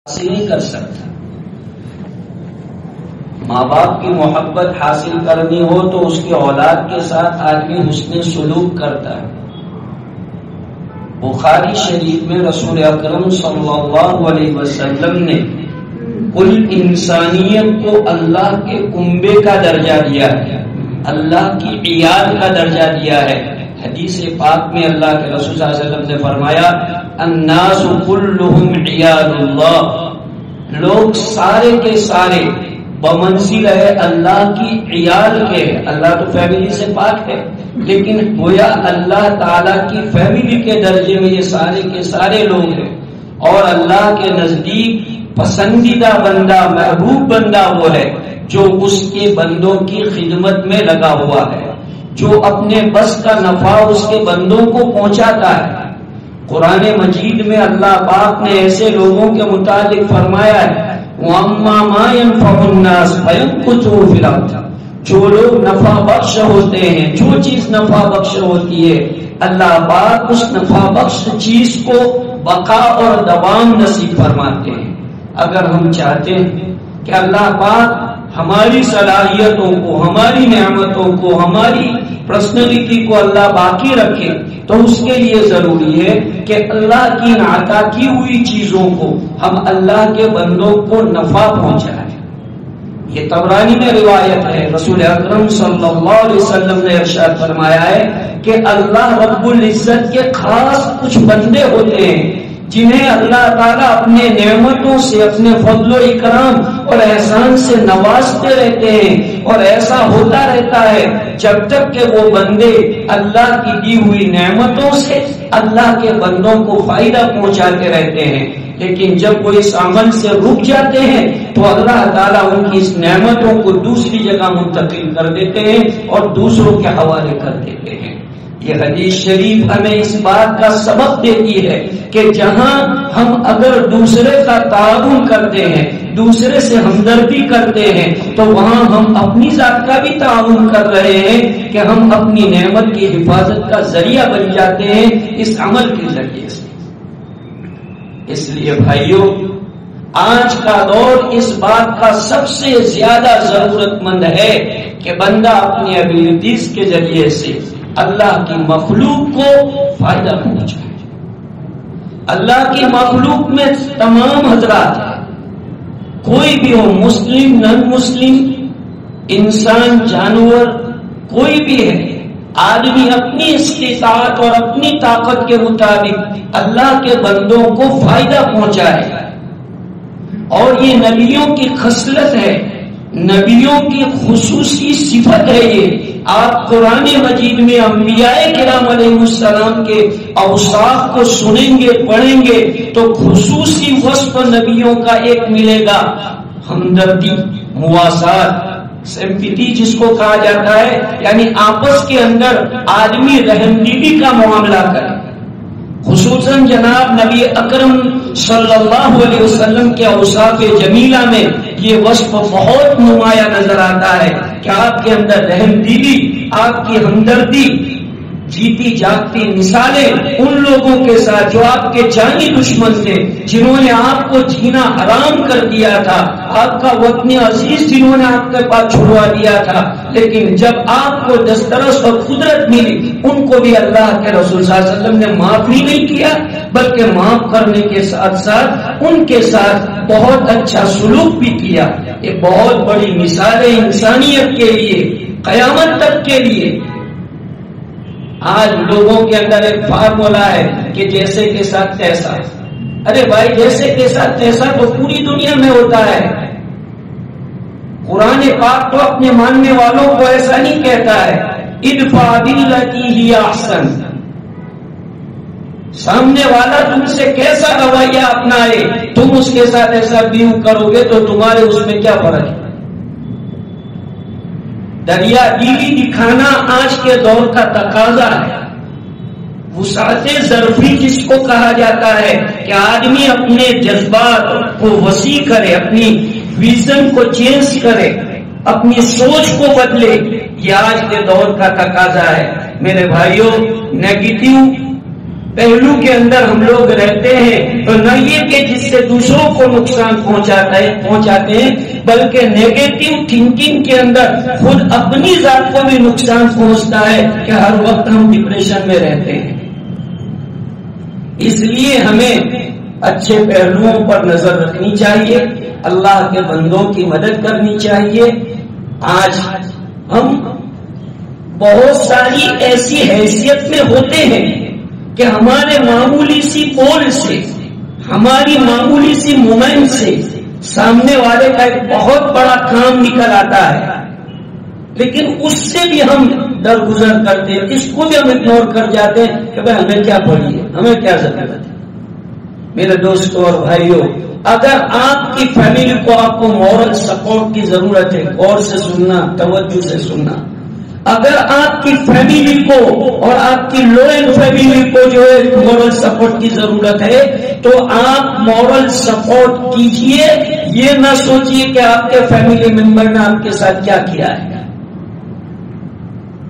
حاصل نہیں کر سکتا. ماں باپ کی محبت حاصل کرنی ہو تو اس کی اولاد کے ساتھ آدمی حسن سلوک کرتا ہے. بخاری شریف میں رسول اکرم صلی اللہ علیہ وسلم نے کل انسانیت کو اللہ کے کنبے کا درجہ دیا ہے، اللہ کی عیال کا درجہ دیا ہے. حدیث پاک میں اللہ کے رسول صلی اللہ علیہ وسلم نے فرمایا الناس کلہم عیال اللہ، لوگ سارے کے سارے بمنزل ہے اللہ کی عیال کے. اللہ تو فیملی سے پاک ہے، لیکن گویا اللہ تعالی کی فیملی کے درجے میں یہ سارے کے سارے لوگ ہیں. اور اللہ کے نزدیک پسندیدہ بندہ، محبوب بندہ وہ ہے جو اس کے بندوں کی خدمت میں لگا ہوا ہے، جو اپنے بس کا نفع اس کے بندوں کو پہنچاتا ہے. قرآن مجید میں اللہ پاک نے ایسے لوگوں کے متعلق فرمایا ہے وَأَمَّا مَا يَنْفَعُ النَّاسَ فَيَمْكُثُ فِي الْأَرْضِ، جو لوگ نفع بخش ہوتے ہیں، جو چیز نفع بخش ہوتی ہے، اللہ پاک اس نفع بخش چیز کو بقا اور دوام نصیب فرماتے ہیں. اگر ہم چاہتے ہیں کہ اللہ پاک ہماری صلاحیتوں کو، ہماری نعمتوں کو، ہماری پرسنالٹی کو اللہ باقی رکھے تو اس کے لیے ضروری ہے کہ اللہ کی عطا کی ہوئی چیزوں کو ہم اللہ کے بندوں کو نفع پہنچائیں. یہ طبرانی میں روایت ہے، رسول اکرم صلی اللہ علیہ وسلم نے ارشاد فرمایا ہے کہ اللہ رب العزت کے خاص کچھ بندے ہوتے ہیں جنہیں اللہ تعالیٰ اپنے نعمتوں سے، اپنے فضل و اکرام اور احسان سے نوازتے رہتے ہیں. اور ایسا ہوتا رہتا ہے جب تک کہ وہ بندے اللہ کی دی ہوئی نعمتوں سے اللہ کے بندوں کو فائدہ پہنچاتے رہتے ہیں. لیکن جب وہ اس عمل سے رک جاتے ہیں تو اللہ تعالیٰ ان کی اس نعمتوں کو دوسری جگہ منتقل کر دیتے ہیں اور دوسروں کے حوالے کر دیتے ہیں. یہ حدیث شریف ہمیں اس بات کا سبق دیتی ہے کہ جہاں ہم اگر دوسرے کا تعاون کرتے ہیں، دوسرے سے ہمدردی کرتے ہیں، تو وہاں ہم اپنی ذات کا بھی تعاون کر رہے ہیں کہ ہم اپنی نعمت کی حفاظت کا ذریعہ بن جاتے ہیں اس عمل کے ذریعے سے. اس لیے بھائیوں، آج کا دور اس بات کا سب سے زیادہ ضرورت مند ہے کہ بندہ اپنی ایبلٹیز کے ذریعے سے اللہ کی مخلوق کو فائدہ پہنچائے. اللہ کی مخلوق میں تمام حضرات ہیں، کوئی بھی ہو، مسلم، نن مسلم، انسان، جانور، کوئی بھی ہے، آدمی اپنی استطاعت اور اپنی طاقت کے مطابق اللہ کے بندوں کو فائدہ پہنچائے. اور یہ نبیوں کی خصلت ہے، نبیوں کی خصوصی صفت ہے. یہ آپ قرآن مجید میں انبیاء کرام علیہ السلام کے اوصاف کو سنیں گے، پڑھیں گے تو خصوصی وصف نبیوں کا ایک ملے گا، ہمدردی، مواسات، سمپیتی جس کو کہا جاتا ہے، یعنی آپس کے اندر آدمی رحمدلی کا معاملہ کرے. خصوصاً جناب نبی اکرم صلی اللہ علیہ وسلم کے اوصاف جمیلہ میں یہ وصف بہت نمایاں نظر آتا ہے کہ آپ کے اندر رحم دلی، آپ کی ہمدردی، جیتی جاگتی مثالیں ان لوگوں کے ساتھ جو آپ کے جانی دشمن تھے، جنہوں نے آپ کو جینا حرام کر دیا تھا، آپ کا وطن عزیز جنہوں نے آپ کے پاس چھڑوا دیا تھا، لیکن جب آپ کو دسترس اور قدرت ملی ان کو بھی اللہ کے رسول صلی اللہ علیہ وسلم نے معاف ہی نہیں کیا، بلکہ معاف کرنے کے ساتھ ساتھ ان کے ساتھ بہت اچھا سلوک بھی کیا. یہ بہت بڑی مثال ہے انسانیت کے لیے، قیامت تک کے لیے. آج لوگوں کے اندر ایک فارمولا ہے کہ جیسے کے ساتھ تیسا. ارے بھائی، جیسے کے ساتھ تیسا تو پوری دنیا میں ہوتا ہے. قرآن پاک تو اپنے ماننے والوں کو ایسا نہیں کہتا ہے ادفع باللتی ہی احسن. سامنے والا تم سے کیسا رویہ اپنائے، تم اس کے ساتھ ایسا بیو کرو گے تو تمہارے اس میں کیا فرق ہے. دریا دیلی دکھانا آج کے دور کا تقاضا ہے. وسعت ظرفی جس کو کہا جاتا ہے کہ آدمی اپنے جذبات کو وسیع کرے، اپنی ویژن کو چینج کرے، اپنی سوچ کو بدلے، یہ آج کے دور کا تقاضا ہے. میرے بھائیوں، نیگیٹو پہلو کے اندر ہم لوگ رہتے ہیں تو نہ یہ کہ جس سے دوسروں کو نقصان پہنچاتے ہیں، بلکہ نیگیٹو تھنکنگ کے اندر خود اپنی ذات کو بھی نقصان پہنچتا ہے کہ ہر وقت ہم ڈپریشن میں رہتے ہیں۔ اس لیے ہمیں اچھے پہلوؤں پر نظر رکھنی چاہیے، اللہ کے بندوں کی مدد کرنی چاہیے۔ آج ہم بہت ساری ایسی حیثیت میں ہوتے ہیں کہ ہمارے معمولی سی قول سے، ہماری معمولی سی مومنٹ سے سامنے والے کا ایک بہت بڑا کام نکل آتا ہے، لیکن اس سے بھی ہم درگزر کرتے ہیں، اس کو بھی ہم اگنور کر جاتے ہیں کہ بھائی ہمیں کیا پڑھی ہے، ہمیں کیا ضرورت ہے۔ میرے دوستوں اور بھائیوں، اگر آپ کی فیملی کو آپ کو مورل سپورٹ کی ضرورت ہے، غور سے سننا، توجہ سے سننا، اگر آپ کی فیملی کو اور آپ کی لو اینڈ فیملی کو جو ہے مورل سپورٹ کی ضرورت ہے، تو آپ مورل سپورٹ کیجئے، یہ نہ سوچئے کہ آپ کے فیملی ممبر نے آپ کے ساتھ کیا کیا ہے،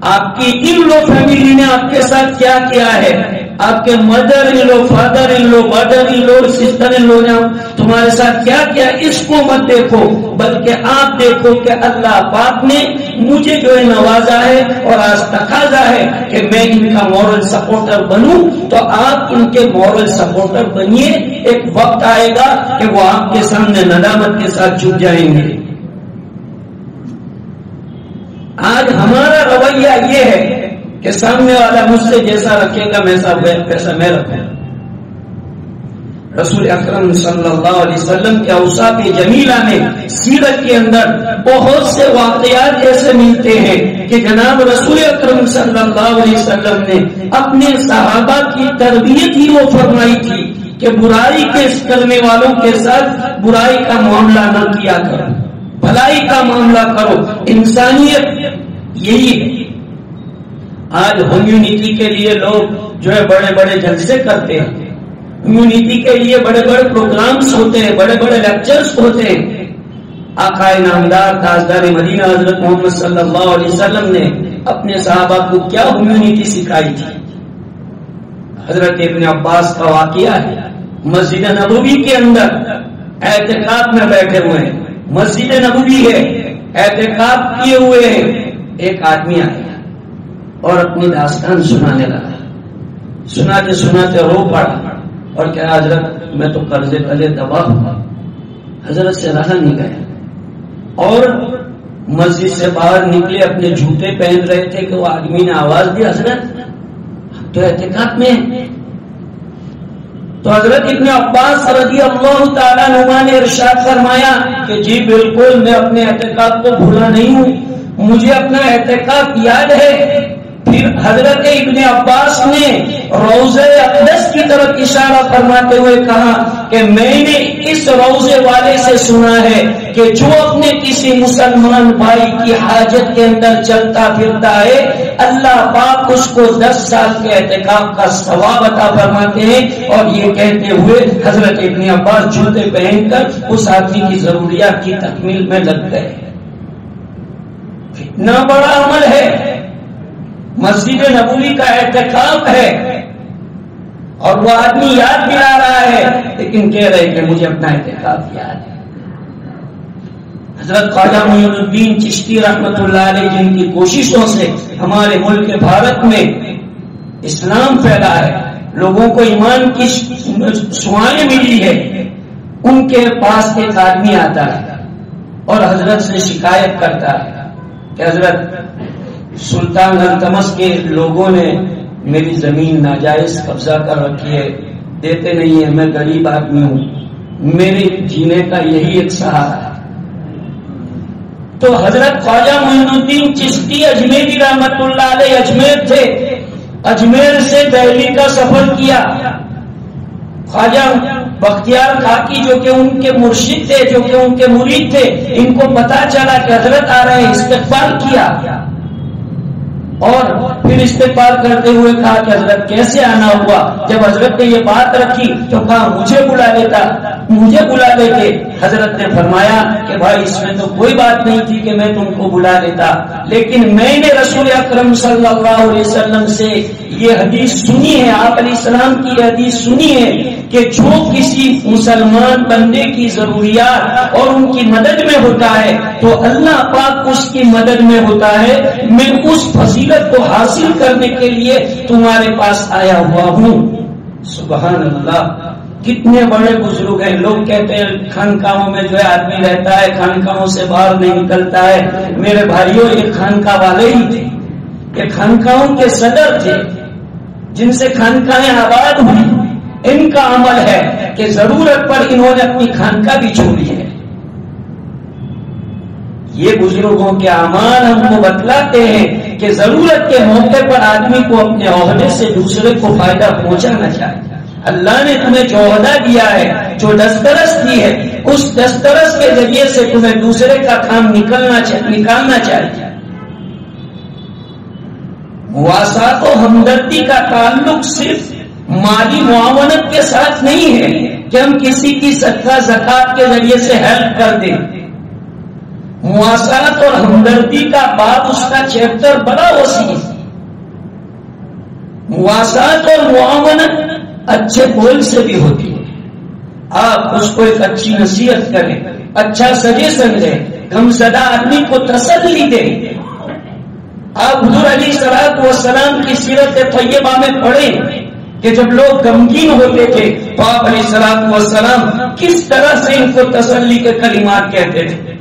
آپ کی ان لو فیملی نے آپ کے ساتھ کیا کیا ہے، آپ کے mother in law, father in law, mother in law, sister in law نے تمہارے ساتھ کیا کیا، اس کو مت دیکھو، بلکہ آپ دیکھو کہ اللہ پاک نے مجھے جو ہے نوازا ہے اور آج تقاضا ہے کہ میں ان کا مورل سپورٹر بنوں، تو آپ ان کے مورل سپورٹر بنیے۔ ایک وقت آئے گا کہ وہ آپ کے سامنے ندامت کے ساتھ جھک جائیں گے۔ آج ہمارا رویہ یہ ہے کہ سامنے والا مجھ سے جیسا رکھے گا ویسا میں رکھوں۔ رسول اکرم صلی اللہ علیہ وسلم کے اوصاف جمیلہ میں سیرت کے اندر بہت سے واقعات ایسے ملتے ہیں کہ جناب رسول اکرم صلی اللہ علیہ وسلم نے اپنے صحابہ کی تربیت ہی وہ فرمائی تھی کہ برائی کے کرنے والوں کے ساتھ برائی کا معاملہ نہ کیا کرو، بھلائی کا معاملہ کرو۔ انسانیت یہی ہے۔ آج ہیومینٹی کے لیے لوگ جو ہے بڑے بڑے جلسے کرتے ہیں، ہیومینٹی کے لیے بڑے بڑے پروگرامز ہوتے ہیں، بڑے بڑے لیکچرز ہوتے ہیں۔ آقا نامدار تاجدار مدینہ حضرت محمد صلی اللہ علیہ وسلم نے اپنے صحابہ کو کیا ہیومینٹی سکھائی تھی؟ حضرت ابن عباس کا واقعہ ہے، مسجد نبوی کے اندر اعتکاف میں بیٹھے ہوئے ہیں، مسجد نبوی ہے، اعتکاف کیے ہوئے ہیں، ایک آدمی آیا اور اپنی داستان سنانے لگا، سناتے سناتے رو پڑا اور کہا حضرت میں تو قرضے تلے دبا ہوں۔ حضرت سے رہا نہیں گیا اور مسجد سے باہر نکلے، اپنے جوتے پہن رہے تھے کہ وہ آدمی نے آواز دی، حضرت تو اعتکاف میں ہے۔ تو حضرت ابن عباس رضی اللہ تعالیٰ عنہ نے ارشاد فرمایا کہ جی بالکل میں اپنے اعتکاف کو بھولا نہیں ہوں، مجھے اپنا اعتکاف یاد ہے۔ پھر حضرت ابن عباس نے روضہ اقدس کی طرف اشارہ فرماتے ہوئے کہا کہ میں نے اس روضے والے سے سنا ہے کہ جو اپنے کسی مسلمان بھائی کی حاجت کے اندر چلتا پھرتا ہے، اللہ پاک اس کو 10 سال کے اعتکاف کا ثواب عطا فرماتے ہیں۔ اور یہ کہتے ہوئے حضرت ابن عباس جوتے پہن کر اس آدمی کی ضروریات کی تکمیل میں لگ گئے۔ کتنا بڑا عمل ہے، مسجد نبوی کا اعتکاف ہے اور وہ آدمی یاد دلا رہا ہے، لیکن کہہ رہے کہ مجھے اپنا اعتکاف یاد ہے۔ حضرت خواجہ معین الدین چشتی رحمت اللہ علیہ جن کی کوششوں سے ہمارے ملک بھارت میں اسلام پھیلا ہے، لوگوں کو ایمان کی سوائیں ملی ہے، ان کے پاس ایک آدمی آتا ہے اور حضرت سے شکایت کرتا ہے کہ حضرت سلطان التمس کے لوگوں نے میری زمین ناجائز قبضہ کر رکھی ہے، دیتے نہیں ہیں، میں غریب آدمی ہوں، میرے جینے کا یہی ایک سہارا ہے۔ تو حضرت خواجہ معین الدین چشتی اجمیری رحمت اللہ علیہ اجمیر تھے، اجمیر سے دہلی کا سفر کیا۔ خواجہ بختیار کاکی جو کہ ان کے مرشد تھے، جو کہ ان کے مرید تھے، ان کو پتا چلا کہ حضرت آ رہے ہیں، استقبال کیا اور پھر استقبال کرتے ہوئے کہا کہ حضرت کیسے آنا ہوا؟ جب حضرت نے یہ بات رکھی تو کہا مجھے بلا لیتے۔ حضرت نے فرمایا کہ بھائی اس میں تو کوئی بات نہیں تھی کہ میں تم کو بلا لیتا، لیکن میں نے رسول اکرم صلی اللہ علیہ وسلم سے یہ حدیث سنی ہے، آپ علیہ السلام کی یہ حدیث سنی ہے کہ جو کسی مسلمان بندے کی ضروریات اور ان کی مدد میں ہوتا ہے تو اللہ پاک اس کی مدد میں ہوتا ہے، میں اس فضیلت کو حاصل کرنے کے لیے تمہارے پاس آیا ہوا ہوں۔ سبحان اللہ، کتنے بڑے بزرگ ہیں۔ لوگ کہتے ہیں خانقاہوں میں جو ہے آدمی رہتا ہے، خانقاہوں سے باہر نہیں نکلتا ہے۔ میرے بھائیوں، یہ خانقاہ والے ہی تھے، یہ خانقاہوں کے صدر تھے جن سے خانقاہیں آباد ہوئی۔ ان کا عمل ہے کہ ضرورت پر انہوں نے اپنی خانقاہ بھی چھوڑی ہے۔ یہ بزرگوں کے اعمال ہم کو بتلاتے ہیں کہ ضرورت کے موقع پر آدمی کو اپنے عہدے سے دوسرے کو فائدہ پہنچانا چاہیے۔ اللہ نے تمہیں جو عہدہ دیا ہے، جو دسترس دی ہے، اس دسترس کے ذریعے سے تمہیں دوسرے کا کام نکالنا چاہیے۔ مواسات و ہمدردی کا تعلق صرف مالی معاونت کے ساتھ نہیں ہے کہ ہم کسی کی صدقہ زکات کے ذریعے سے ہیلپ کر دیں۔ مواسات اور ہمدردی کا باب، اس کا چیپٹر بڑا وسیع ہے۔ مواسات اور معاونت اچھے بول سے بھی ہوتی ہے۔ آپ اس کو ایک اچھی نصیحت کریں، اچھا سجیشن دیں، غمزدہ آدمی کو تسلی دیں۔ آپ حضور علیہ الصلوۃ والسلام کی سیرت طیبہ میں پڑھیں کہ جب لوگ غمگین ہوتے تھے تو آپ علیہ الصلوۃ والسلام کس طرح سے ان کو تسلی کے کلمات کہتے تھے۔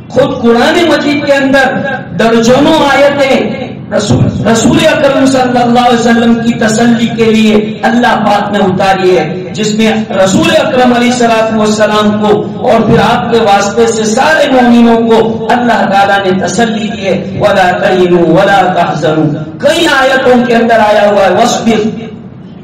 خود قرآن مجید کے اندر درجنوں آیتیں رسول اکرم صلی اللہ علیہ وسلم کی تسلی کے لیے اللہ پاک نے اتاری ہے، جس میں رسول اکرم علیہ الصلوۃ والسلام کو اور پھر آپ کے واسطے سے سارے مومنوں کو اللہ تعالیٰ نے تسلی دی ہے۔ وَلَا تَهِنُوا وَلَا تَحْزَنُوا، کئی آیتوں کے اندر آیا ہوا ہے وَاصْبِرْ،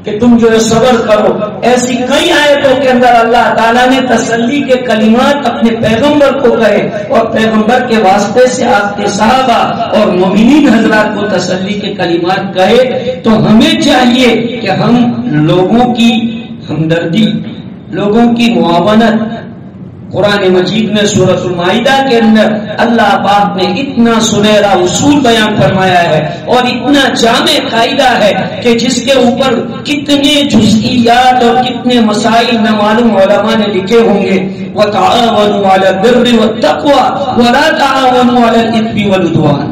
کہ تم جو ہے صبر کرو۔ ایسی کئی آیتوں کے اندر اللہ تعالیٰ نے تسلی کے کلمات اپنے پیغمبر کو کہے اور پیغمبر کے واسطے سے آپ کے صحابہ اور مومنین حضرات کو تسلی کے کلمات کہے۔ تو ہمیں چاہیے کہ ہم لوگوں کی ہمدردی، لوگوں کی معاونت، قرآن مجید میں سورۃ المائدہ کے اندر اللہ پاک نے اتنا سنہرا اصول بیان فرمایا ہے اور اتنا جامع قاعدہ ہے کہ جس کے اوپر کتنے جزئیات اور کتنے مسائل نہ معلوم علماء نے لکھے ہوں گے۔ وَتَعَاوَنُوا عَلَى الْبِرِّ وَالتَّقْوَى وَلَا تَعَاوَنُوا عَلَى الْإِثْمِ وَالْعُدْوَانِ،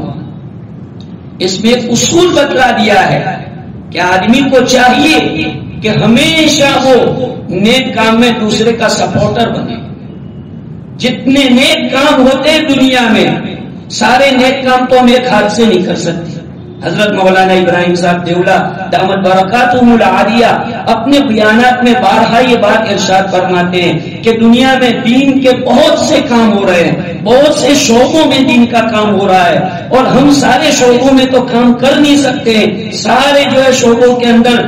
اس میں ایک اصول بتلا دیا ہے کہ آدمی کو چاہیے کہ ہمیشہ وہ نیک کام میں دوسرے کا سپورٹر بنے۔ جتنے نیک کام ہوتے ہیں دنیا میں، سارے نیک کام تو ہم ایک ہاتھ سے نہیں کر سکتے۔ حضرت مولانا ابراہیم صاحب دیولہ دامت برکاتہم العالیہ اپنے بیانات میں بارہا یہ بات ارشاد فرماتے ہیں کہ دنیا میں دین کے بہت سے کام ہو رہے ہیں، بہت سے شعبوں میں دین کا کام ہو رہا ہے، اور ہم سارے شعبوں میں تو کام کر نہیں سکتے۔ سارے جو ہے شعبوں کے اندر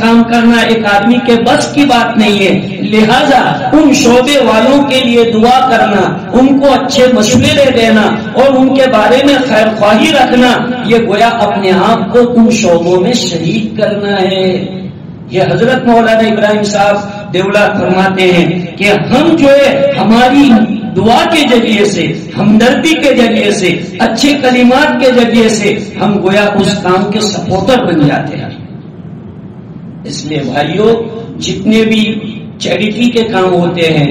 کام کرنا ایک آدمی کے بس کی بات نہیں ہے، لہذا ان شعبے والوں کے لیے دعا کرنا، ان کو اچھے مشورے دینا اور ان کے بارے میں خیر خواہی رکھنا، یہ گویا اپنے آپ کو ان شعبوں میں شریک کرنا ہے۔ یہ حضرت مولانا ابراہیم صاحب دیولہ فرماتے ہیں کہ ہم جو ہے ہماری دعا کے ذریعے سے، ہمدردی کے ذریعے سے، اچھے کلمات کے ذریعے سے ہم گویا اس کام کے سپورٹر بن جاتے ہیں۔ اس لیے بھائیوں، جتنے بھی چیریٹی کے کام ہوتے ہیں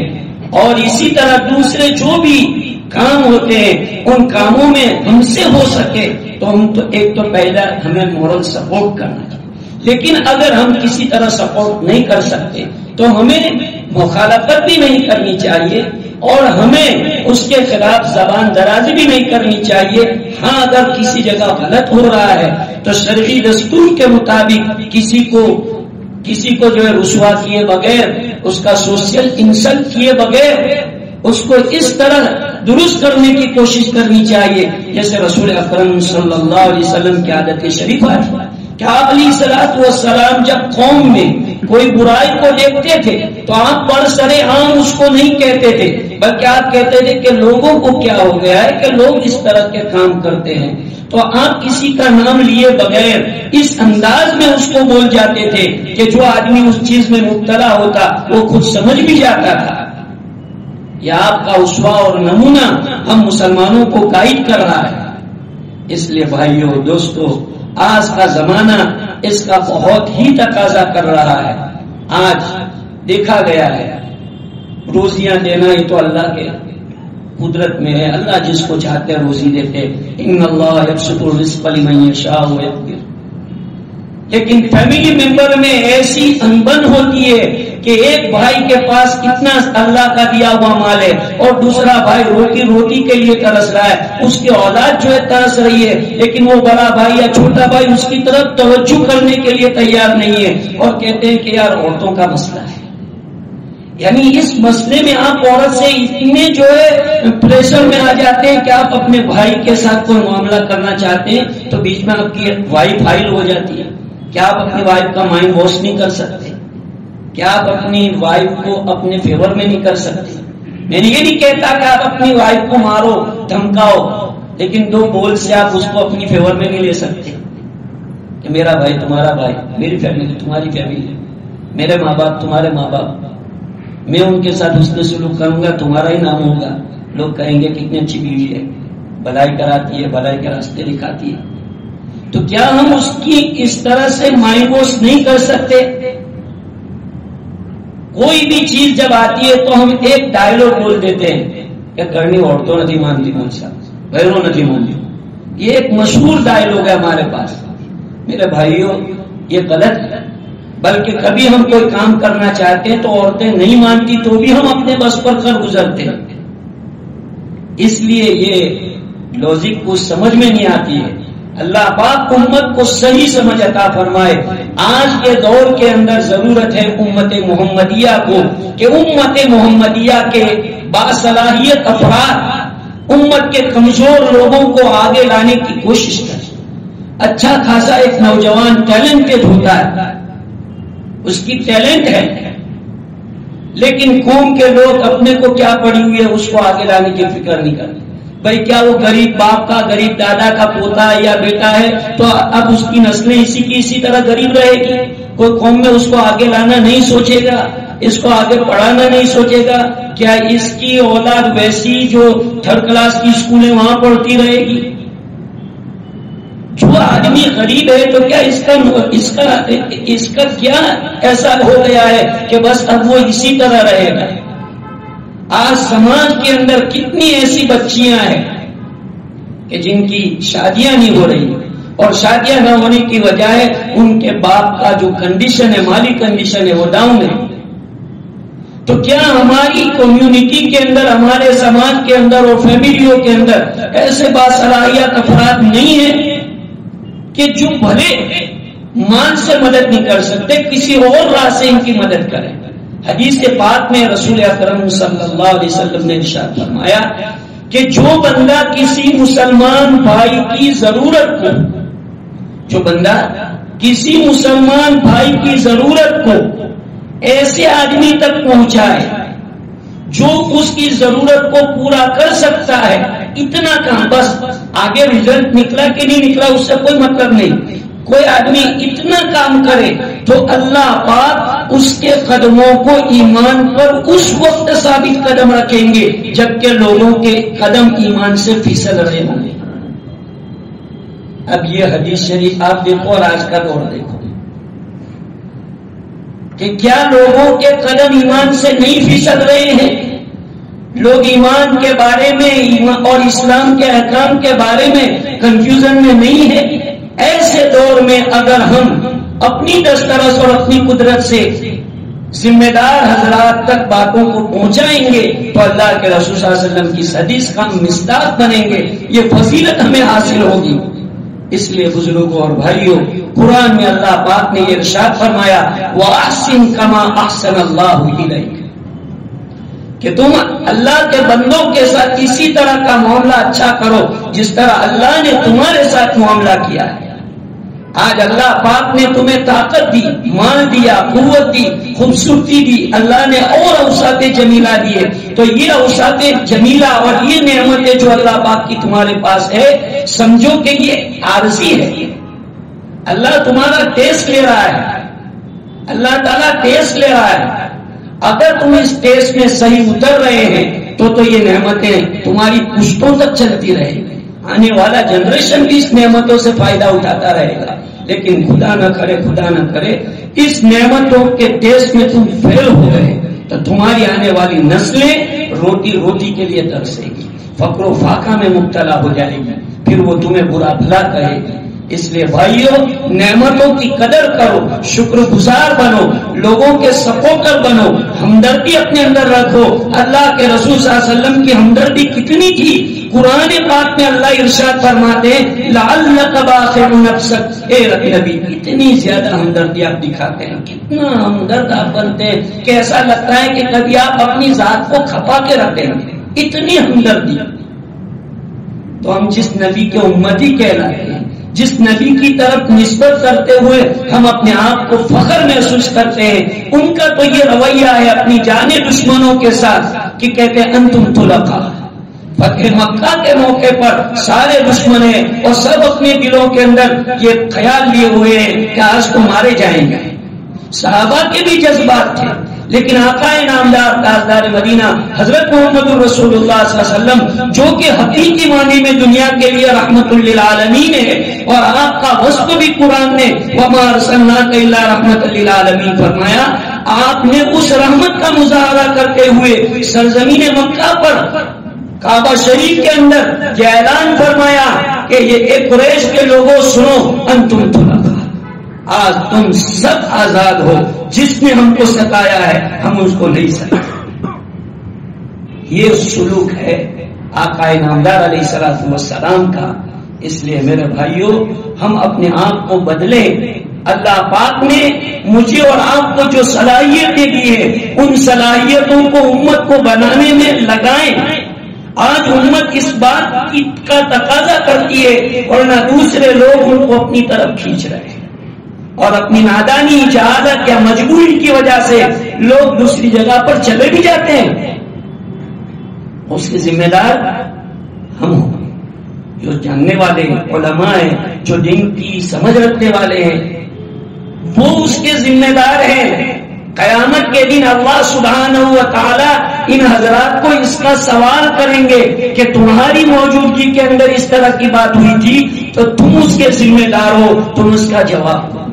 اور اسی طرح دوسرے جو بھی کام ہوتے ہیں، ان کاموں میں ہم سے ہو سکے تو ہم تو ایک تو پہلا ہمیں مورل سپورٹ کرنا چاہیے، لیکن اگر ہم کسی طرح سپورٹ نہیں کر سکتے تو ہمیں مخالفت بھی نہیں کرنی چاہیے اور ہمیں اس کے خلاف زبان درازی بھی نہیں کرنی چاہیے۔ ہاں، اگر کسی جگہ غلط ہو رہا ہے تو شرعی دستور کے مطابق کسی کو جو ہے رسوا کیے بغیر، اس کا سوشل انسلٹ کیے بغیر اس کو اس طرح درست کرنے کی کوشش کرنی چاہیے جیسے رسول اکرم صلی اللہ علیہ وسلم کی عادت شریفہ ہے کہ آپ علیہ الصلوۃ والسلام جب قوم میں کوئی برائی کو دیکھتے تھے تو آپ برسرے عام اس کو نہیں کہتے تھے، بلکہ آپ کہتے تھے کہ لوگوں کو کیا ہو گیا ہے کہ لوگ اس طرح کے کام کرتے ہیں، تو آپ کسی کا نام لیے بغیر اس انداز میں اس کو بول جاتے تھے کہ جو آدمی اس چیز میں مبتلا ہوتا وہ خود سمجھ بھی جاتا تھا۔ یہ آپ کا اسوہ اور نمونہ ہم مسلمانوں کو گائیڈ کر رہا ہے. اس لیے بھائیوں دوستو، آج کا زمانہ اس کا بہت ہی تقاضا کر رہا ہے. آج دیکھا گیا ہے روزیاں دینا ہی تو اللہ کے قدرت میں ہے. اللہ جس کو چاہتے ہیں روزی دیتے. ان اللہ یبسط الرزق لمن یشاء ویقدر. لیکن فیملی ممبر میں ایسی انبن ہوتی ہے کہ ایک بھائی کے پاس اتنا اللہ کا دیا ہوا مال ہے اور دوسرا بھائی روٹی کے لیے ترس رہا ہے. اس کی اولاد جو ہے ترس رہی ہے، لیکن وہ بڑا بھائی یا چھوٹا بھائی اس کی طرف توجہ کرنے کے لیے تیار نہیں ہے اور کہتے ہیں کہ یار عورتوں کا مسئلہ ہے. یعنی اس مسئلے میں آپ عورت سے اتنے جو ہے پریشر میں آ جاتے ہیں کہ آپ اپنے بھائی کے ساتھ کوئی معاملہ کرنا چاہتے ہیں تو بیچ میں آپ کی وائف حائل ہو جاتی ہے. کیا آپ اپنی وائف کا مائنڈ واش نہیں کر سکتے؟ کیا آپ اپنی وائف کو اپنے فیور میں نہیں کر سکتے؟ میں نے یہ نہیں کہتا کہ آپ اپنی وائف کو مارو دھمکاؤ، لیکن دو بول سے آپ اس کو اپنی فیور میں نہیں لے سکتے کہ میرا بھائی تمہارا بھائی، میری فیملی تمہاری فیملی، میرے ماں باپ تمہارے ماں باپ، میں ان کے ساتھ حسن سلوک کروں گا تمہارا ہی نام ہوگا. لوگ کہیں گے کتنی اچھی بیوی ہے، بھلائی کراتی ہے، بھلائی کے راستے دکھاتی ہے. تو کیا ہم اس کی اس طرح سے مائنڈ واش نہیں کر سکتے؟ کوئی بھی چیز جب آتی ہے تو ہم ایک ڈائلوگ بول دیتے ہیں کہ کرنی عورتوں نہیں مانتی کون سا بہنوں نہیں مانتی. یہ ایک مشہور ڈائلوگ ہے ہمارے پاس. میرے بھائیوں یہ غلط ہے. بلکہ کبھی ہم کوئی کام کرنا چاہتے ہیں تو عورتیں نہیں مانتی تو بھی ہم اپنے بس پر کر گزرتے ہیں. اس لیے یہ لاجک کو سمجھ میں نہیں آتی ہے. اللہ پاک امت کو صحیح سمجھ عطا فرمائے. آج کے دور کے اندر ضرورت ہے امت محمدیہ کو کہ امت محمدیہ کے باصلاحیت افراد امت کے کمزور لوگوں کو آگے لانے کی کوشش کریں. اچھا خاصا ایک نوجوان ٹیلنٹڈ ہوتا ہے، اس کی ٹیلنٹ ہے، لیکن قوم کے لوگ اپنے کو کیا پڑی ہوئی ہے اس کو آگے لانے کی فکر نہیں کرتے. بھائی کیا وہ غریب باپ کا غریب دادا کا پوتا ہے یا بیٹا ہے تو اب اس کی نسلیں اسی کی اسی طرح غریب رہے گی؟ کوئی قوم میں اس کو آگے لانا نہیں سوچے گا، اس کو آگے پڑھانا نہیں سوچے گا. کیا اس کی اولاد ویسی جو تھرڈ کلاس کی اسکولیں وہاں پڑھتی رہے گی؟ جو آدمی غریب ہے تو کیا اس کا کیا ایسا ہو گیا ہے کہ بس اب وہ اسی طرح رہے گا؟ آج سماج کے اندر کتنی ایسی بچیاں ہیں کہ جن کی شادیاں نہیں ہو رہی اور شادیاں نہ ہونے کی وجہ ہے ان کے باپ کا جو کنڈیشن ہے، مالی کنڈیشن ہے، وہ ڈاؤن ہے. تو کیا ہماری کمیونٹی کے اندر، ہمارے سماج کے اندر اور فیملیوں کے اندر ایسے باصلاحیت افراد نہیں ہیں کہ جو بھلے مال سے مدد نہیں کر سکتے کسی اور راہ سے ان کی مدد کریں؟ حدیث کے پاک میں رسول اکرم صلی اللہ علیہ وسلم نے ارشاد فرمایا کہ جو بندہ کسی مسلمان بھائی کی ضرورت کو، جو بندہ کسی مسلمان بھائی کی ضرورت کو ایسے آدمی تک پہنچائے جو اس کی ضرورت کو پورا کر سکتا ہے، اتنا کام، بس آگے رزلٹ نکلا کہ نہیں نکلا اس سے کوئی مطلب نہیں. کوئی آدمی اتنا کام کرے تو اللہ پاک اس کے قدموں کو ایمان پر اس وقت ثابت قدم رکھیں گے جبکہ لوگوں کے قدم ایمان سے پھسل رہے ہوں گے. اب یہ حدیث شریف آپ دیکھو اور آج کا دور دیکھو کہ کیا لوگوں کے قدم ایمان سے نہیں پھسل رہے ہیں؟ لوگ ایمان کے بارے میں اور اسلام کے احکام کے بارے میں کنفیوژن میں نہیں ہے. ایسے دور میں اگر ہم اپنی دسترس اور اپنی قدرت سے ذمہ دار حضرات تک باتوں کو پہنچائیں گے تو اللہ کے رسول صلی اللہ علیہ وسلم کی حدیث کا مصداق بنیں گے. یہ فضیلت ہمیں حاصل ہوگی. اس لیے بزرگوں اور بھائیوں، قرآن میں اللہ پاک نے یہ ارشاد فرمایا وَأَحْسِن كَمَا أَحْسَنَ اللَّهُ إِلَيْكَ کہ تم اللہ کے بندوں کے ساتھ اسی طرح کا معاملہ اچھا کرو جس طرح اللہ نے تمہارے ساتھ معاملہ کیا ہے. آج اللہ پاک نے تمہیں طاقت دی، مال دیا، قوت دی، خوبصورتی دی، اللہ نے اور اوصاف جمیلہ دیے. تو یہ اوصاف جمیلہ اور یہ نعمتیں جو اللہ پاک کی تمہارے پاس ہے، سمجھو کہ یہ عارضی ہے. اللہ تمہارا ٹیسٹ لے رہا ہے، اللہ تعالیٰ ٹیسٹ لے رہا ہے. اگر تم اس ٹیسٹ میں صحیح اتر رہے ہیں تو یہ نعمتیں تمہاری پشتوں تک چلتی رہے گی، آنے والا جنریشن بھی اس نعمتوں سے فائدہ اٹھاتا رہے گا. لیکن خدا نہ کرے اس نعمتوں کے ٹیسٹ میں تم فیل ہو گئے تو تمہاری آنے والی نسلیں روٹی کے لیے ترسے گی، فقر و فاقہ میں مبتلا ہو جائے گی، پھر وہ تمہیں برا بھلا کہے گی. اس لیے بھائیو، نعمتوں کی قدر کرو، شکر گزار بنو، لوگوں کے سپورٹر بنو، ہمدردی اپنے اندر رکھو. اللہ کے رسول صلی اللہ علیہ وسلم کی ہمدردی کتنی تھی؟ قرآن پاک میں اللہ ارشاد فرماتے ہیں لعلک باخع نفسک، اے نبی اتنی زیادہ ہمدردی آپ دکھاتے ہیں، کتنا ہمدرد آپ بنتے ہیں کہ ایسا لگتا ہے کہ کبھی آپ اپنی ذات کو کھپا کے رکھتے ہیں، اتنی ہمدردی. تو ہم جس نبی کے امتی کہلاتے ہیں، جس نبی کی طرف نسبت کرتے ہوئے ہم اپنے آپ کو فخر محسوس کرتے ہیں، ان کا تو یہ رویہ ہے اپنی جان دشمنوں کے ساتھ کہ کہتے ہیں انتم طلقاء. فتح مکہ کے موقع پر سارے دشمن ہیں اور سب اپنے دلوں کے اندر یہ خیال لیے ہوئے ہیں کہ آج تو مارے جائیں گے. صحابہ کے بھی جذبات تھے، لیکن آقا نامدار تاجدار مدینہ حضرت محمد رسول اللہ صلی اللہ علیہ وسلم جو کہ حقیقی معنی میں دنیا کے لیے رحمت للعالمین ہے، اور آپ کا وصف بھی قرآن نے وما ارسلناک الا رحمت للعالمین فرمایا، آپ نے اس رحمت کا مظاہرہ کرتے ہوئے سرزمین مکہ پر کعبہ شریف کے اندر یہ اعلان فرمایا کہ یہ قریش کے لوگوں سنو، انتم طلقاء، آج تم سب آزاد ہو، جس نے ہم کو ستایا ہے ہم اس کو نہیں ستاتے. یہ سلوک ہے آقا نامدار علیہ الصلوۃ والسلام کا. اس لیے میرے بھائیوں، ہم اپنے آپ کو بدلیں. اللہ پاک نے مجھے اور آپ کو جو صلاحیتیں دی ہیں، ان صلاحیتوں کو امت کو بنانے میں لگائیں. آج امت اس بات کا تقاضا کرتی ہے، ورنہ دوسرے لوگ ان کو اپنی طرف کھینچ رہے ہیں، اور اپنی نادانی، جہالت یا مجبوری کی وجہ سے لوگ دوسری جگہ پر چلے بھی جاتے ہیں. اس کے ذمہ دار ہم ہوں، جو جاننے والے علماء ہیں، جو دین کی سمجھ رکھنے والے ہیں، وہ اس کے ذمہ دار ہیں. قیامت کے دن اللہ سبحانہ و تعالی ان حضرات کو اس کا سوال کریں گے کہ تمہاری موجودگی کے اندر اس طرح کی بات ہوئی تھی تو تم اس کے ذمہ دار ہو، تم اس کا جواب دو.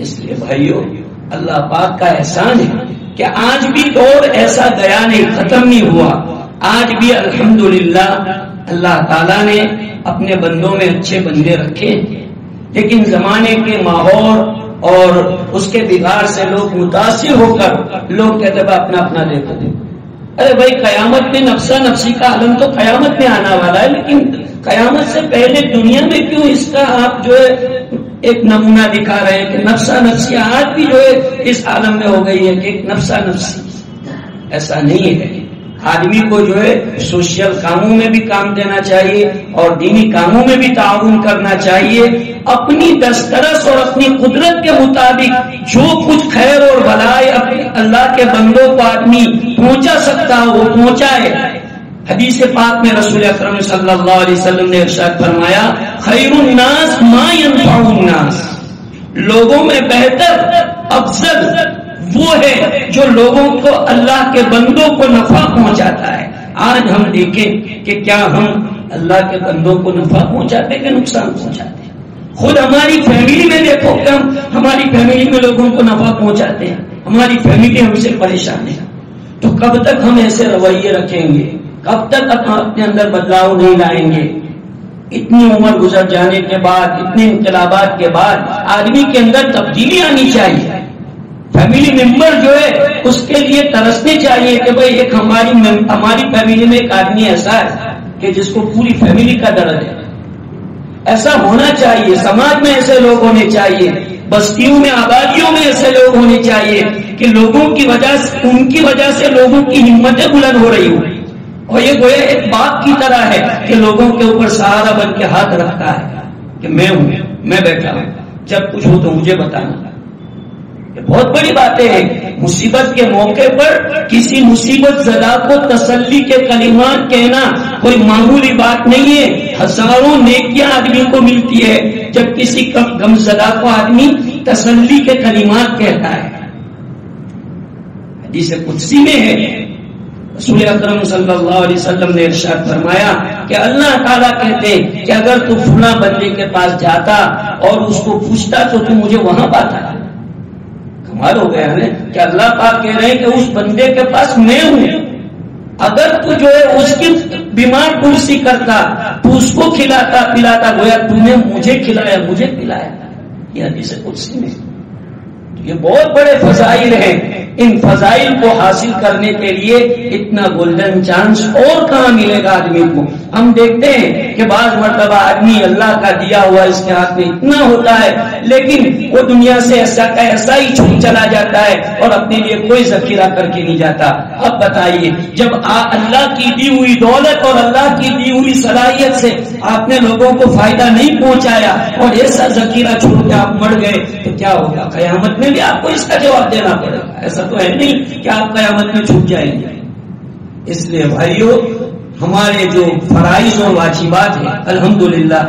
اس لیے بھائیو، اللہ پاک کا احسان ہے کہ آج بھی دور ایسا گیا نہیں، ختم نہیں ہوا. آج بھی الحمدللہ اللہ تعالیٰ نے اپنے بندوں میں اچھے بندے رکھے، لیکن زمانے کے ماحول اور اس کے بگاڑ سے لوگ متاثر ہو کر لوگ کہتے ہیں اپنا اپنا دیکھو. ارے بھائی، قیامت میں نفسا نفسی کا عالم تو قیامت میں آنا والا ہے، لیکن قیامت سے پہلے دنیا میں کیوں اس کا آپ جو ہے ایک نمونہ دکھا رہے ہیں کہ نفسا نفسی آج بھی جو ہے اس عالم میں ہو گئی ہے کہ ایک نفسا نفسی. ایسا نہیں ہے. آدمی کو جو ہے سوشل کاموں میں بھی کام دینا چاہیے اور دینی کاموں میں بھی تعاون کرنا چاہیے. اپنی دسترس اور اپنی قدرت کے مطابق جو کچھ خیر اور بھلائی اللہ کے بندوں کو آدمی پہنچا سکتا ہے وہ پہنچائے. حدیث پاک میں رسول اکرم صلی اللہ علیہ وسلم نے ارشاد فرمایا خیر الناس ما ينفع الناس، لوگوں میں بہتر افضل وہ ہے جو لوگوں کو، اللہ کے بندوں کو نفع پہنچاتا ہے. آج ہم دیکھیں کہ کیا ہم اللہ کے بندوں کو نفع پہنچاتے ہیں کہ نقصان پہنچاتے ہیں. خود ہماری فیملی میں دیکھو کہ ہم ہماری فیملی میں لوگوں کو نفع پہنچاتے ہیں، ہماری فیملی ہم سے پریشان ہے. تو کب تک ہم ایسے رویے رکھیں گے؟ کب تک ہم اپنے اندر بدلاؤ نہیں لائیں گے؟ اتنی عمر گزر جانے کے بعد، اتنے انقلابات کے بعد آدمی کے اندر تبدیلی آنی چاہیے. فیملی ممبر جو ہے اس کے لیے ترسنے چاہیے کہ بھئی ایک ہماری فیملی میں ایک آدمی ایسا ہے کہ جس کو پوری فیملی کا درد ہے. ایسا ہونا چاہیے. سماج میں ایسے لوگ ہونے چاہیے، بستیوں میں، آبادیوں میں ایسے لوگ ہونے چاہیے کہ لوگوں کی وجہ سے، ان کی وجہ سے لوگوں کی ہمتیں بلند ہو رہی ہوں. اور یہ گویا ایک باپ کی طرح ہے کہ لوگوں کے اوپر سہارا بن کے ہاتھ رکھتا ہے کہ میں ہوں، میں بیٹھا ہوں، جب کچھ ہو تو مجھے بتانا. یہ بہت بڑی باتیں ہیں. مصیبت کے موقع پر کسی مصیبت زدہ کو تسلی کے کلمات کہنا کوئی معمولی بات نہیں ہے. ہزاروں نیکیاں آدمی کو ملتی ہے جب کسی غم زدہ کو آدمی تسلی کے کلمات کہتا ہے. حدیث قدسی میں ہے رسول اکرم صلی اللہ علیہ وسلم نے ارشاد فرمایا کہ اللہ تعالیٰ کہتے ہیں کہ اگر تو فلاں بندے کے پاس جاتا اور اس کو پوچھتا تو تم مجھے وہاں پاتا. کمال ہو گیا ہے کہ اللہ پاک کہہ رہے ہیں کہ اس بندے کے پاس میں ہوں. اگر تو جو ہے اس کی بیمار کرسی کرتا تو اس کو کھلاتا پلاتا گویا تم نے مجھے کھلایا مجھے پلایا. یہ حدیث قدسی میں یہ بہت بڑے فضائل ہیں. ان فضائل کو حاصل کرنے کے لیے اتنا گولڈن چانس اور کہاں ملے گا آدمی کو. ہم دیکھتے ہیں کہ بعض مرتبہ آدمی اللہ کا دیا ہوا اس کے ہاتھ میں اتنا ہوتا ہے لیکن وہ دنیا سے ایسا کا ایسا ہی چھوٹ چلا جاتا ہے اور اپنے لیے کوئی ذخیرہ کر کے نہیں جاتا. اب بتائیے جب اللہ کی دی ہوئی دولت اور اللہ کی دی ہوئی صلاحیت سے آپ نے لوگوں کو فائدہ نہیں پہنچایا اور ایسا ذخیرہ چھوڑ کے آپ مر گئے تو کیا ہوگا؟ قیامت میں بھی آپ کو اس کا جواب دینا پڑے گا. ایسا تو ہے نہیں کہ آپ قیامت میں چھوٹ جائیں گے. اس لیے بھائیو ہمارے جو فرائض اور واجبات ہیں الحمدللہ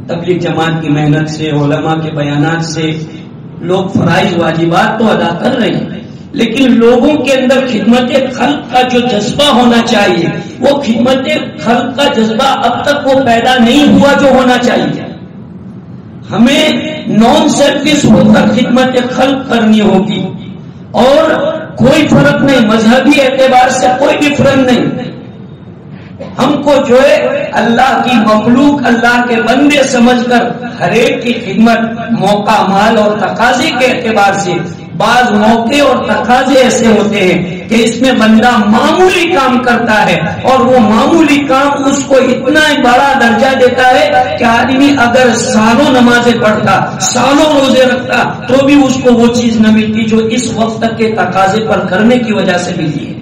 تبلیغ جماعت کی محنت سے علماء کے بیانات سے لوگ فرائض واجبات تو ادا کر رہے ہیں لیکن لوگوں کے اندر خدمت خلق کا جو جذبہ ہونا چاہیے وہ خدمت خلق کا جذبہ اب تک وہ پیدا نہیں ہوا جو ہونا چاہیے. ہمیں نان سیلفش ہو کر خدمت خلق کرنی ہوگی اور کوئی فرق نہیں, مذہبی اعتبار سے کوئی ڈفرنس نہیں. ہم کو جو ہے اللہ کی مخلوق اللہ کے بندے سمجھ کر ہر ایک کی خدمت موقع مال اور تقاضے کے اعتبار سے بعض موقع اور تقاضے ایسے ہوتے ہیں کہ اس میں بندہ معمولی کام کرتا ہے اور وہ معمولی کام اس کو اتنا بڑا درجہ دیتا ہے کہ آدمی اگر سالوں نمازیں پڑھتا سالوں روزے رکھتا تو بھی اس کو وہ چیز نہ ملتی جو اس وقت کے تقاضے پر کرنے کی وجہ سے ملی ہے.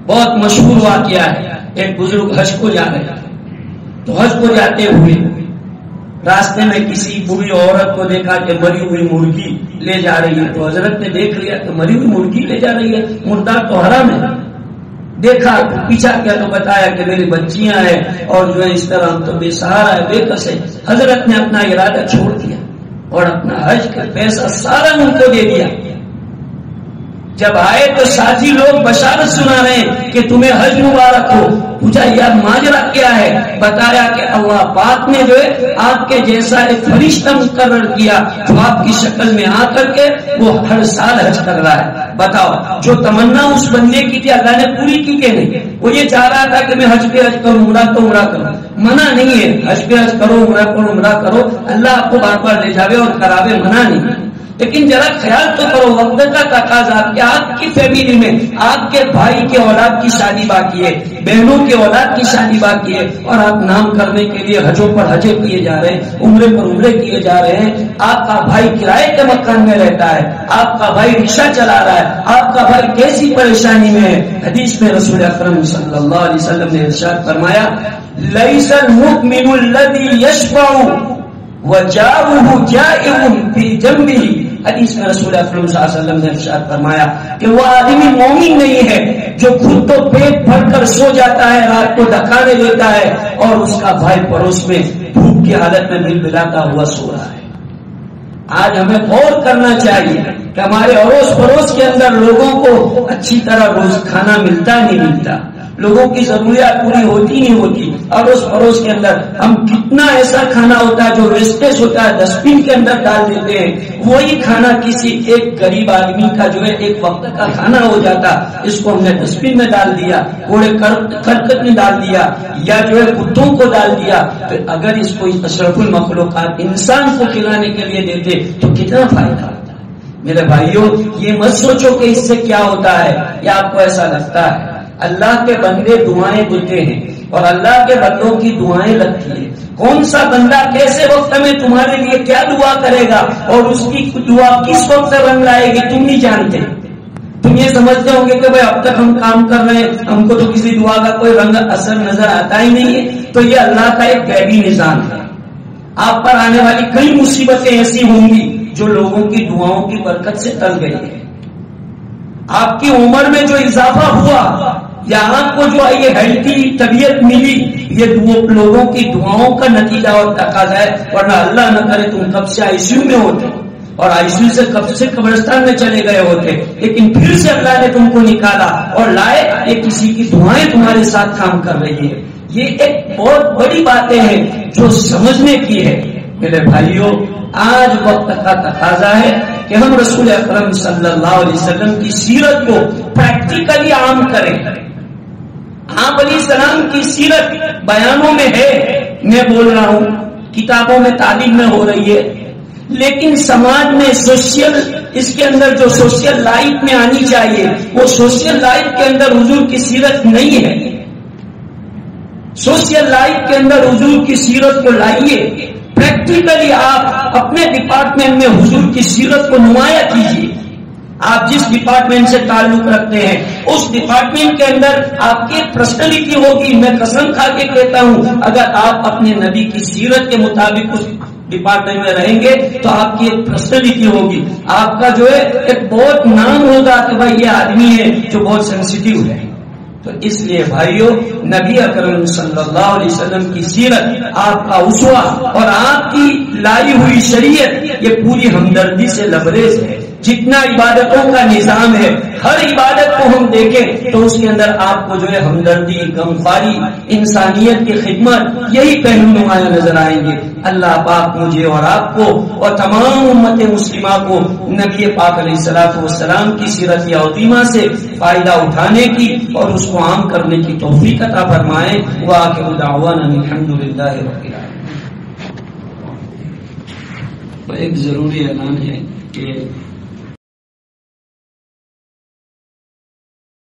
بہت مشہور واقعہ ہے. ایک بزرگ حج کو جا رہے تو حج کو جاتے ہوئے راستے میں کسی بری عورت کو دیکھا کہ مری ہوئی مرغی لے جا رہی ہے تو حضرت نے دیکھ لیا کہ مری ہوئی مرغی لے جا رہی ہے, مردار تو حرام ہے. دیکھا پیچھا کیا تو بتایا کہ میری بچیاں ہیں اور جو ہے اس طرح ہم تو بے سہارا ہے بے کس ہے. حضرت نے اپنا ارادہ چھوڑ دیا اور اپنا حج کا پیسہ سارا ان کو دے دیا. جب آئے تو ساتھی لوگ بشارت سنا رہے ہیں کہ تمہیں حج مبارک ہو. پوچھا یار ماجرا کیا ہے؟ بتایا کہ اللہ پاک نے جو ہے آپ کے جیسا ایک فرشتہ مقرر کیا جو آپ کی شکل میں آ کر کے وہ ہر سال حج کر رہا ہے. بتاؤ جو تمنا اس بندے کی تھی اللہ نے پوری کی کہ نہیں؟ وہ یہ چاہ رہا تھا کہ میں حج پہ حج کروں عمرہ تو عمرہ کروں. منع نہیں ہے حج پہ حج کرو عمرہ کرو عمرہ کرو, اللہ آپ کو بار بار لے جاوے اور کراوے, منع نہیں. لیکن ذرا خیال تو کرو وقت کا تقاضا کہ آپ کی فیملی میں آپ کے بھائی کے اولاد کی شادی باقی ہے, بہنوں کے اولاد کی شادی باقی ہے اور آپ نام کرنے کے لیے حجوں پر حجیں کیے جا رہے ہیں, عمرے پر عمرے کیے جا رہے ہیں. آپ کا بھائی کرائے کے مکان میں رہتا ہے, آپ کا بھائی رکشہ چلا رہا ہے, آپ کا بھائی کیسی پریشانی میں ہے. حدیث میں رسول اکرم صلی اللہ علیہ وسلم نے ارشاد فرمایا لیس المؤمن الذی یشبع وجاؤہ جائع فی جنبہ. حدیث میں رسول اکرم صلی اللہ علیہ وسلم نے ارشاد فرمایا کہ وہ آدمی مومن نہیں ہے جو خود تو پیٹ بھر کر سو جاتا ہے, رات کو ڈکانے دیتا ہے اور اس کا بھائی پڑوس میں بھوک کی حالت میں بل بلاتا ہوا سو رہا ہے. آج ہمیں غور کرنا چاہیے کہ ہمارے اڑوس پڑوس کے اندر لوگوں کو اچھی طرح روز کھانا ملتا نہیں ملتا, لوگوں کی ضروریات پوری ہوتی نہیں ہوتی. اڑوس پڑوس کے اندر ہم کتنا ایسا کھانا ہوتا ہے جو ویسٹیج ہوتا ہے ڈسٹ بن کے اندر ڈال دیتے ہیں, وہی کھانا کسی ایک غریب آدمی کا جو ہے ایک وقت کا کھانا ہو جاتا, اس کو ہم نے ڈسٹ بن میں ڈال دیا, کوڑے کرکٹ میں ڈال دیا یا جو ہے کتوں کو ڈال دیا. تو اگر اس کو اشرف المخلوقات انسان کو کھلانے کے لیے دیتے تو کتنا فائدہ ہوتا. میرے بھائیوں یہ مت سوچو کہ اس سے کیا ہوتا ہے یا آپ کو ایسا لگتا ہے. اللہ کے بندے دعائیں دیتے ہیں اور اللہ کے بندوں کی دعائیں لگتی ہیں. کون سا بندہ کیسے وقت میں تمہارے لیے کیا دعا کرے گا اور اس کی دعا کس وقت رنگ لائے گی تم نہیں جانتے. تم یہ سمجھتے ہوں گے کہ بھائی اب تک ہم کام کر رہے ہیں ہم کو تو کسی دعا کا کوئی رنگ اثر نظر آتا ہی نہیں ہے. تو یہ اللہ کا ایک غیبی نظام ہے. آپ پر آنے والی کئی مصیبتیں ایسی ہوں گی جو لوگوں کی دعاؤں کی برکت سے ٹل گئی ہے. آپ کی عمر میں جو اضافہ ہوا یا آپ کو جو یہ ہیلتھی طبیعت ملی یہ لوگوں کی دعاؤں کا نتیجہ اور تقاضا ہے, ورنہ اللہ نہ کرے تم کب سے آئی سی یو میں ہوتے. اور آئیسیو سے کب سے قبرستان میں چلے گئے ہوتے، لیکن پھر سے اللہ نے تم کو نکالا اور لائے، یہ کسی کی دعائیں تمہارے ساتھ کام کر رہی ہے. یہ ایک بہت بڑی باتیں ہیں جو سمجھنے کی ہے. میرے بھائیوں، آج وقت کا تقاضا ہے کہ ہم رسول اکرم صلی اللہ علیہ وسلم کی سیرت کو پریکٹیکلی عام کریں. آپ علیہ السلام کی سیرت بیانوں میں ہے، میں بول رہا ہوں، کتابوں میں تعلیم میں ہو رہی ہے، لیکن سماج میں سوشل، اس کے اندر جو سوشل لائف میں آنی چاہیے وہ سوشل لائف کے اندر حضور کی سیرت نہیں ہے. سوشل لائف کے اندر حضور کی سیرت کو لائیے. پریکٹیکلی آپ اپنے ڈپارٹمنٹ میں حضور کی سیرت کو نمایاں کیجیے. آپ جس ڈپارٹمنٹ سے تعلق رکھتے ہیں اس ڈپارٹمنٹ کے اندر آپ کی ایک پرسنالٹی ہوگی. میں قسم کھا کے کہتا ہوں، اگر آپ اپنے نبی کی سیرت کے مطابق اس ڈپارٹمنٹ میں رہیں گے تو آپ کی ایک پرسنالٹی ہوگی. آپ کا جو ہے ایک بہت نام ہوگا کہ بھائی یہ آدمی ہے جو بہت سینسیٹیو ہے. تو اس لیے بھائیوں، نبی اکرم صلی اللہ علیہ وسلم کی سیرت، آپ کا اسوہ اور آپ کی لائی ہوئی شریعت یہ پوری ہمدردی سے لبریز ہے. جتنا عبادتوں کا نظام ہے، ہر عبادت کو ہم دیکھیں تو اس کے اندر آپ کو جو ہے ہمدردی، غمخواری، انسانیت کی خدمت، یہی پہلو نمایاں نظر آئیں گے. اللہ پاک مجھے اور آپ کو اور تمام امت مسلمہ کو نبی پاک علیہ الصلوۃ والسلام کی سیرت عظیمہ سے فائدہ اٹھانے کی اور اس کو عام کرنے کی توفیق عطا فرمائے. وآخر دعوانا الحمدللہ رب العالمین. ایک ضروری اعلان ہے کہ